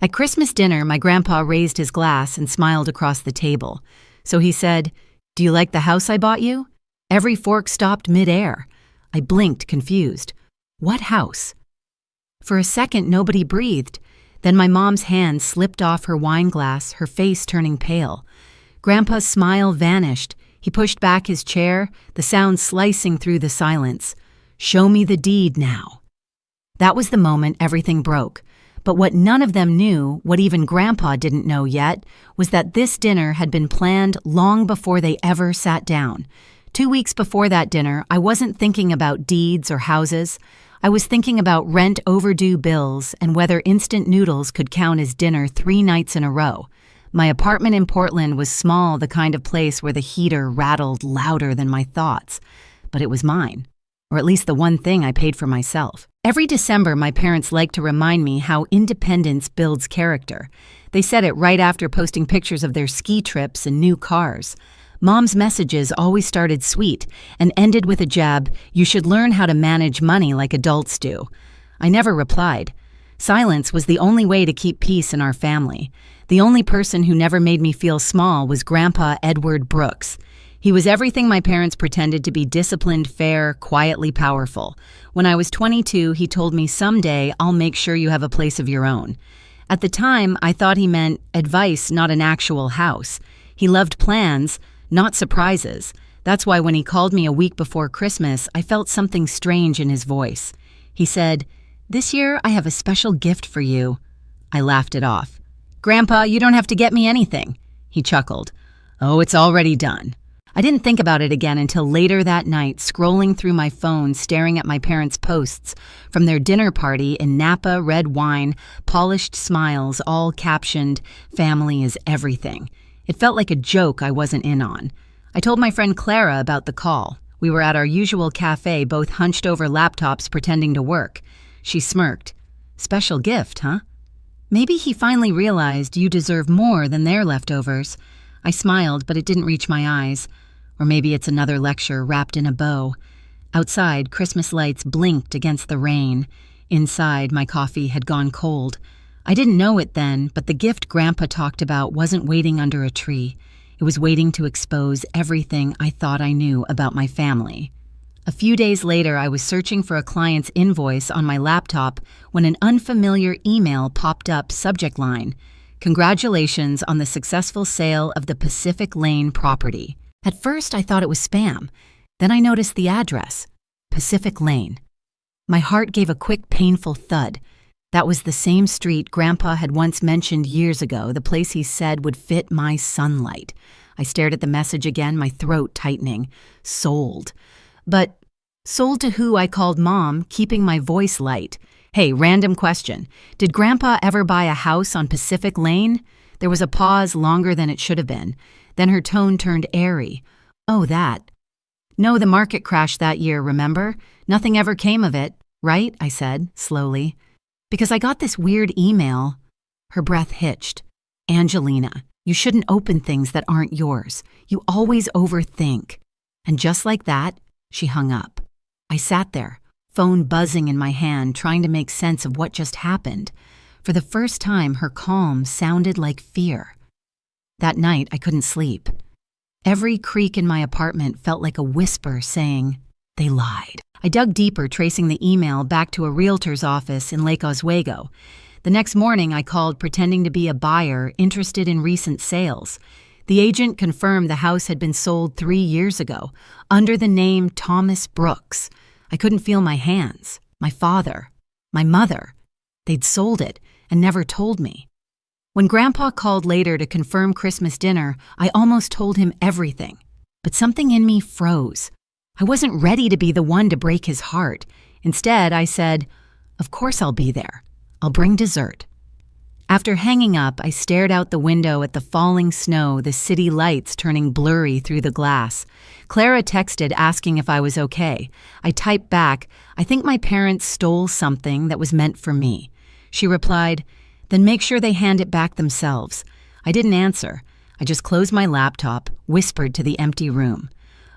At Christmas dinner, my grandpa raised his glass and smiled across the table. So he said, "Do you like the house I bought you?" Every fork stopped midair. I blinked, confused. What house? For a second, nobody breathed. Then my mom's hand slipped off her wine glass, her face turning pale. Grandpa's smile vanished. He pushed back his chair, the sound slicing through the silence. "Show me the deed now." That was the moment everything broke. But what none of them knew, what even Grandpa didn't know yet, was that this dinner had been planned long before they ever sat down. 2 weeks before that dinner, I wasn't thinking about deeds or houses. I was thinking about rent overdue bills and whether instant noodles could count as dinner 3 nights in a row. My apartment in Portland was small, the kind of place where the heater rattled louder than my thoughts. But it was mine, or at least the one thing I paid for myself. Every December, my parents liked to remind me how independence builds character. They said it right after posting pictures of their ski trips and new cars. Mom's messages always started sweet and ended with a jab, "You should learn how to manage money like adults do." I never replied. Silence was the only way to keep peace in our family. The only person who never made me feel small was Grandpa Edward Brooks. He was everything my parents pretended to be: disciplined, fair, quietly powerful. When I was 22, he told me, "Someday I'll make sure you have a place of your own." At the time, I thought he meant advice, not an actual house. He loved plans, not surprises. That's why when he called me a week before Christmas, I felt something strange in his voice. He said, "This year I have a special gift for you." I laughed it off. "Grandpa, you don't have to get me anything." He chuckled. "Oh, it's already done." I didn't think about it again until later that night, scrolling through my phone, staring at my parents' posts from their dinner party in Napa, red wine, polished smiles, all captioned, "Family is everything." It felt like a joke I wasn't in on. I told my friend Clara about the call. We were at our usual cafe, both hunched over laptops pretending to work. She smirked. "Special gift, huh?" "Maybe he finally realized you deserve more than their leftovers." I smiled, but it didn't reach my eyes. Or maybe it's another lecture wrapped in a bow. Outside, Christmas lights blinked against the rain. Inside, my coffee had gone cold. I didn't know it then, but the gift Grandpa talked about wasn't waiting under a tree. It was waiting to expose everything I thought I knew about my family. A few days later, I was searching for a client's invoice on my laptop when an unfamiliar email popped up, subject line, "Congratulations on the successful sale of the Pacific Lane property." At first, I thought it was spam. Then I noticed the address, Pacific Lane. My heart gave a quick, painful thud. That was the same street Grandpa had once mentioned years ago, the place he said would fit my sunlight. I stared at the message again, my throat tightening. Sold. But sold to who? I called Mom, keeping my voice light. "Hey, random question. Did Grandpa ever buy a house on Pacific Lane?" There was a pause longer than it should have been. Then her tone turned airy. "Oh, that. No, the market crashed that year, remember? Nothing ever came of it, right?" I said, slowly. "Because I got this weird email." Her breath hitched. "Angelina, you shouldn't open things that aren't yours. You always overthink." And just like that, she hung up. I sat there, phone buzzing in my hand, trying to make sense of what just happened. For the first time, her calm sounded like fear. That night, I couldn't sleep. Every creak in my apartment felt like a whisper saying, "They lied." I dug deeper, tracing the email back to a realtor's office in Lake Oswego. The next morning, I called pretending to be a buyer interested in recent sales. The agent confirmed the house had been sold 3 years ago, under the name Thomas Brooks. I couldn't feel my hands, my father, my mother. They'd sold it and never told me. When Grandpa called later to confirm Christmas dinner, I almost told him everything. But something in me froze. I wasn't ready to be the one to break his heart. Instead, I said, "Of course I'll be there. I'll bring dessert." After hanging up, I stared out the window at the falling snow, the city lights turning blurry through the glass. Clara texted asking if I was okay. I typed back, "I think my parents stole something that was meant for me." She replied, "Then make sure they hand it back themselves." I didn't answer. I just closed my laptop, whispered to the empty room.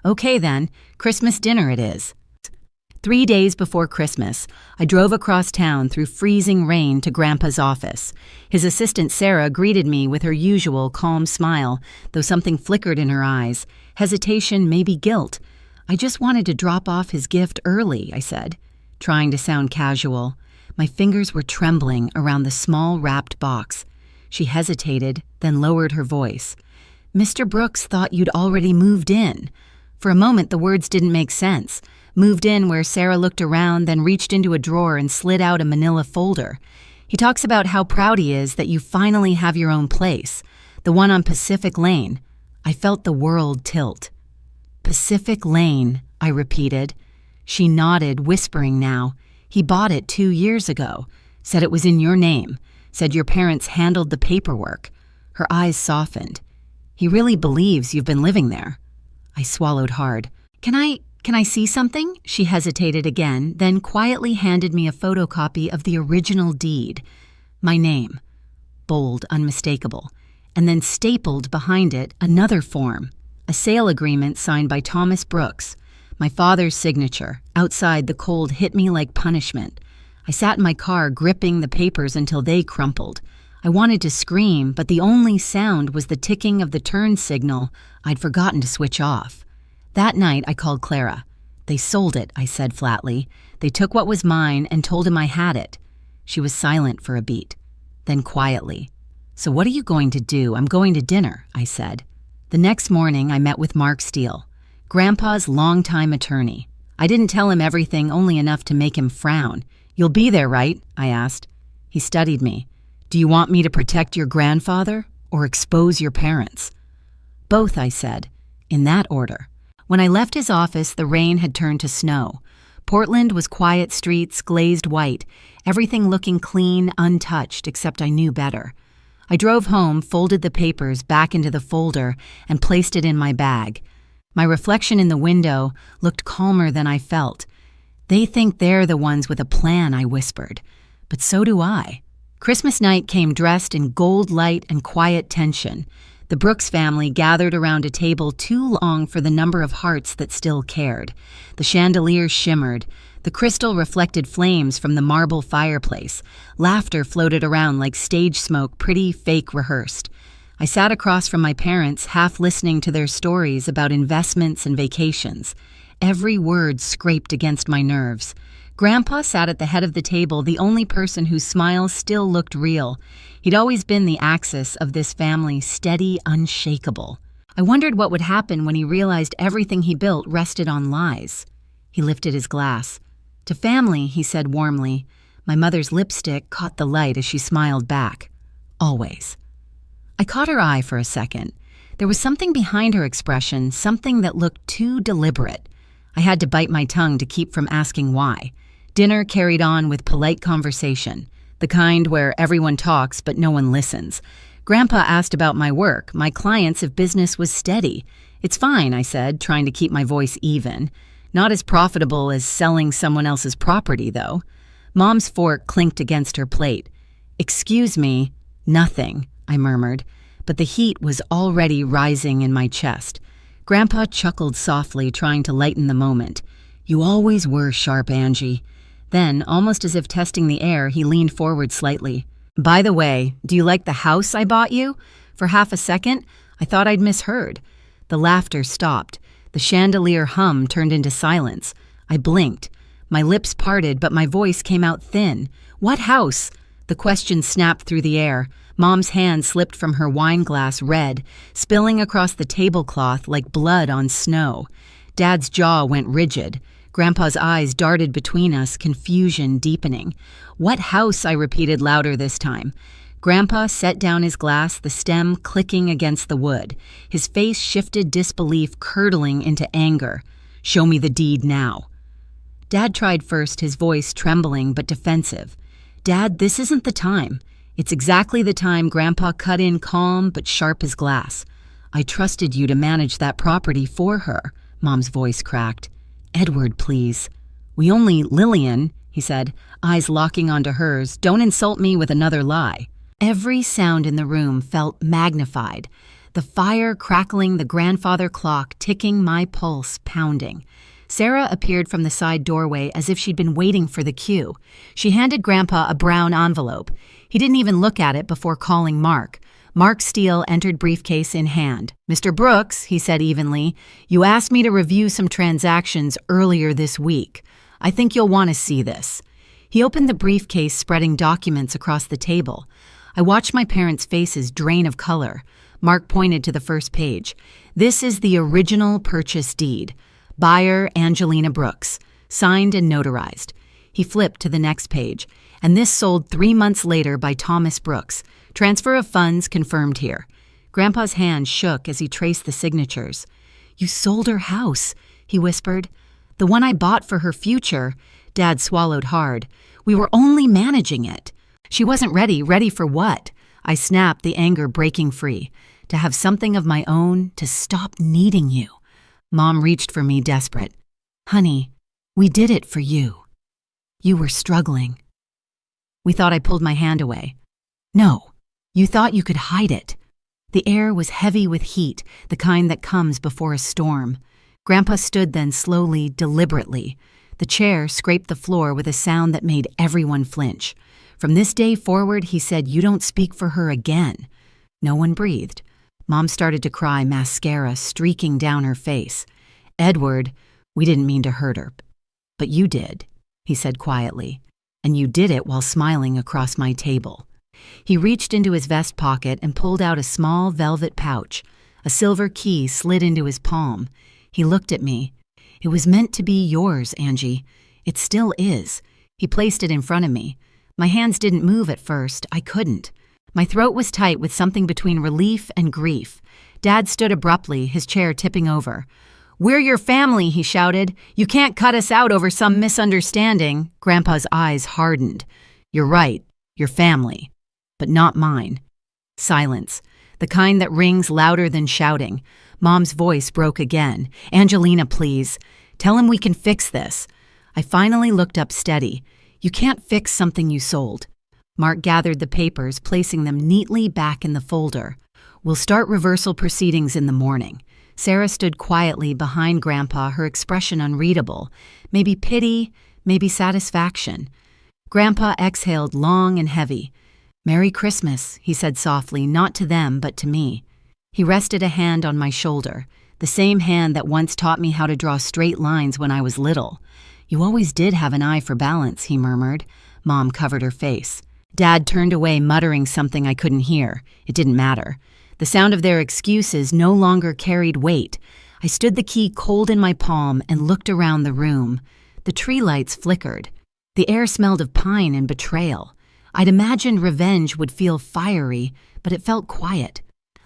"Okay then, Christmas dinner it is." 3 days before Christmas, I drove across town through freezing rain to Grandpa's office. His assistant Sarah greeted me with her usual calm smile, though something flickered in her eyes. Hesitation, maybe guilt. "I just wanted to drop off his gift early," I said, trying to sound casual. My fingers were trembling around the small wrapped box. She hesitated, then lowered her voice. "Mr. Brooks thought you'd already moved in." For a moment, the words didn't make sense. Moved in where Sarah looked around, then reached into a drawer and slid out a manila folder. "He talks about how proud he is that you finally have your own place, the one on Pacific Lane." I felt the world tilt. "Pacific Lane," I repeated. She nodded, whispering now. "He bought it 2 years ago. Said it was in your name. Said your parents handled the paperwork." Her eyes softened. "He really believes you've been living there." I swallowed hard. Can I see something?" She hesitated again, then quietly handed me a photocopy of the original deed. My name, bold, unmistakable, and then stapled behind it another form, a sale agreement signed by Thomas Brooks. My father's signature. Outside, the cold hit me like punishment. I sat in my car gripping the papers until they crumpled. I wanted to scream, but the only sound was the ticking of the turn signal I'd forgotten to switch off. That night, I called Clara. "They sold it," I said flatly. "They took what was mine and told him I had it." She was silent for a beat. Then quietly, "So what are you going to do?" "I'm going to dinner," I said. The next morning, I met with Mark Steele, Grandpa's longtime attorney. I didn't tell him everything, only enough to make him frown. "You'll be there, right?" I asked. He studied me. "Do you want me to protect your grandfather or expose your parents?" "Both," I said, in that order. When I left his office, the rain had turned to snow. Portland was quiet streets, glazed white, everything looking clean, untouched, except I knew better. I drove home, folded the papers back into the folder, and placed it in my bag. My reflection in the window looked calmer than I felt. "They think they're the ones with a plan," I whispered. But so do I. Christmas night came dressed in gold light and quiet tension. The Brooks family gathered around a table too long for the number of hearts that still cared. The chandeliers shimmered. The crystal reflected flames from the marble fireplace. Laughter floated around like stage smoke, pretty, fake, rehearsed. I sat across from my parents, half listening to their stories about investments and vacations. Every word scraped against my nerves. Grandpa sat at the head of the table, the only person whose smile still looked real. He'd always been the axis of this family, steady, unshakable. I wondered what would happen when he realized everything he built rested on lies. He lifted his glass. "To family," he said warmly. My mother's lipstick caught the light as she smiled back. "Always." I caught her eye for a second. There was something behind her expression, something that looked too deliberate. I had to bite my tongue to keep from asking why. Dinner carried on with polite conversation, the kind where everyone talks but no one listens. Grandpa asked about my work, my clients if business was steady. "It's fine," I said, trying to keep my voice even. "Not as profitable as selling someone else's property, though." Mom's fork clinked against her plate. "Excuse me." "Nothing," I murmured, but the heat was already rising in my chest. Grandpa chuckled softly, trying to lighten the moment. "You always were sharp, Angie." Then, almost as if testing the air, he leaned forward slightly. "By the way, do you like the house I bought you?" For half a second, I thought I'd misheard. The laughter stopped. The chandelier hum turned into silence. I blinked. My lips parted, but my voice came out thin. "What house?" The question snapped through the air. Mom's hand slipped from her wine glass, red, spilling across the tablecloth like blood on snow. Dad's jaw went rigid. Grandpa's eyes darted between us, confusion deepening. "What house?" I repeated louder this time. Grandpa set down his glass, the stem clicking against the wood. His face shifted, disbelief curdling into anger. "Show me the deed now." Dad tried first, his voice trembling but defensive. "Dad, this isn't the time." "It's exactly the time," Grandpa cut in, calm but sharp as glass. "I trusted you to manage that property for her," Mom's voice cracked. "Edward, please." Lillian," he said, eyes locking onto hers. "Don't insult me with another lie." Every sound in the room felt magnified. The fire crackling, the grandfather clock ticking, my pulse pounding. Sarah appeared from the side doorway as if she'd been waiting for the cue. She handed Grandpa a brown envelope. He didn't even look at it before calling Mark. Mark Steele entered briefcase in hand. "Mr. Brooks," he said evenly, "you asked me to review some transactions earlier this week. I think you'll want to see this." He opened the briefcase, spreading documents across the table. I watched my parents' faces drain of color. Mark pointed to the first page. "This is the original purchase deed. Buyer Angelina Brooks, signed and notarized." He flipped to the next page. "And this sold 3 months later by Thomas Brooks. Transfer of funds confirmed here." Grandpa's hand shook as he traced the signatures. "You sold her house," he whispered. "The one I bought for her future." Dad swallowed hard. "We were only managing it." "She wasn't ready. Ready for what?" I snapped, the anger breaking free. "To have something of my own, to stop needing you." Mom reached for me, desperate. "Honey, we did it for you. You were struggling." "We thought I pulled my hand away." "No, you thought you could hide it." The air was heavy with heat, the kind that comes before a storm. Grandpa stood then slowly, deliberately. The chair scraped the floor with a sound that made everyone flinch. "From this day forward," he said, "you don't speak for her again." No one breathed. Mom started to cry, mascara streaking down her face. "Edward, we didn't mean to hurt her. But you did," he said quietly. "And you did it while smiling across my table." He reached into his vest pocket and pulled out a small velvet pouch. A silver key slid into his palm. He looked at me. "It was meant to be yours, Angie. It still is." He placed it in front of me. My hands didn't move at first. I couldn't. My throat was tight with something between relief and grief. Dad stood abruptly, his chair tipping over. "We're your family," he shouted. "You can't cut us out over some misunderstanding." Grandpa's eyes hardened. "You're right, your family, but not mine." Silence, the kind that rings louder than shouting. Mom's voice broke again. "Angelina, please. Tell him we can fix this." I finally looked up steady. "You can't fix something you sold." Mark gathered the papers, placing them neatly back in the folder. "We'll start reversal proceedings in the morning." Sarah stood quietly behind Grandpa, her expression unreadable. Maybe pity, maybe satisfaction. Grandpa exhaled long and heavy. "Merry Christmas," he said softly, not to them, but to me. He rested a hand on my shoulder, the same hand that once taught me how to draw straight lines when I was little. "You always did have an eye for balance," he murmured. Mom covered her face. Dad turned away, muttering something I couldn't hear. It didn't matter. The sound of their excuses no longer carried weight. I stood the key cold in my palm and looked around the room. The tree lights flickered. The air smelled of pine and betrayal. I'd imagined revenge would feel fiery, but it felt quiet,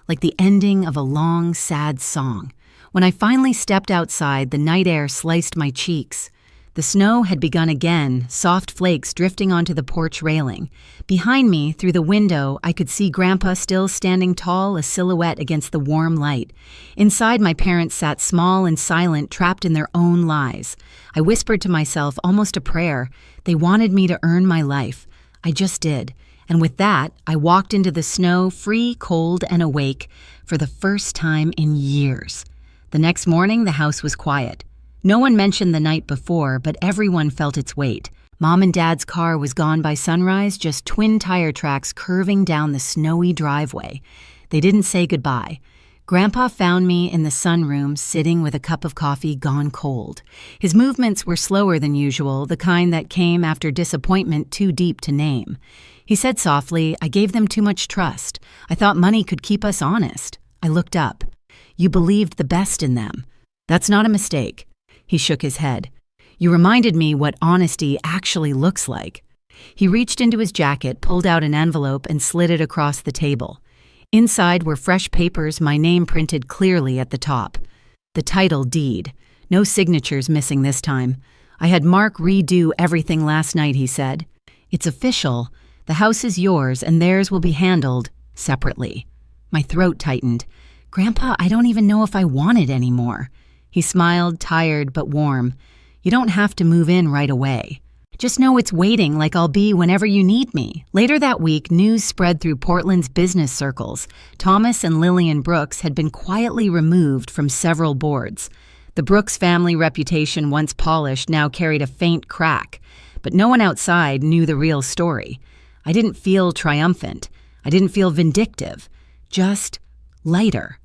like the ending of a long, sad song. When I finally stepped outside, the night air sliced my cheeks. The snow had begun again, soft flakes drifting onto the porch railing. Behind me, through the window, I could see Grandpa still standing tall, a silhouette against the warm light. Inside, my parents sat small and silent, trapped in their own lies. I whispered to myself, almost a prayer. They wanted me to earn my life. I just did. And with that, I walked into the snow, free, cold, and awake, for the first time in years. The next morning, the house was quiet. No one mentioned the night before, but everyone felt its weight. Mom and Dad's car was gone by sunrise, just twin tire tracks curving down the snowy driveway. They didn't say goodbye. Grandpa found me in the sunroom, sitting with a cup of coffee gone cold. His movements were slower than usual, the kind that came after disappointment too deep to name. He said softly, "I gave them too much trust. I thought money could keep us honest." I looked up. "You believed the best in them." "That's not a mistake." He shook his head. "You reminded me what honesty actually looks like." He reached into his jacket, pulled out an envelope, and slid it across the table. Inside were fresh papers, my name printed clearly at the top. The title, deed. No signatures missing this time. "I had Mark redo everything last night," he said. "It's official. The house is yours, and theirs will be handled separately." My throat tightened. "Grandpa, I don't even know if I want it anymore." He smiled, tired but warm. "You don't have to move in right away. Just know it's waiting, like I'll be whenever you need me." Later that week, news spread through Portland's business circles. Thomas and Lillian Brooks had been quietly removed from several boards. The Brooks family reputation, once polished, now carried a faint crack, but no one outside knew the real story. I didn't feel triumphant. I didn't feel vindictive. Just lighter.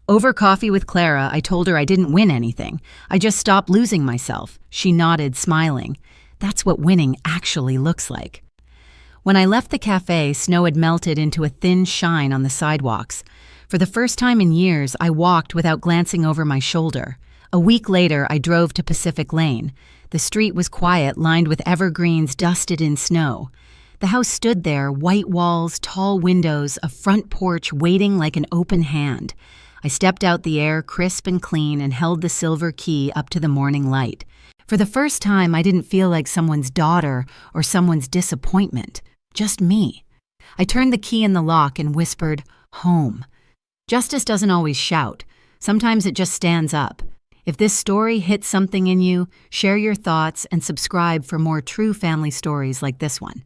Over coffee with Clara, I told her I didn't win anything. I just stopped losing myself. She nodded, smiling. That's what winning actually looks like. When I left the cafe, snow had melted into a thin shine on the sidewalks. For the first time in years, I walked without glancing over my shoulder. A week later, I drove to Pacific Lane. The street was quiet, lined with evergreens dusted in snow. The house stood there, white walls, tall windows, a front porch waiting like an open hand. I stepped out, the air crisp and clean, and held the silver key up to the morning light. For the first time, I didn't feel like someone's daughter or someone's disappointment. Just me. I turned the key in the lock and whispered, "Home." Justice doesn't always shout. Sometimes it just stands up. If this story hits something in you, share your thoughts and subscribe for more true family stories like this one.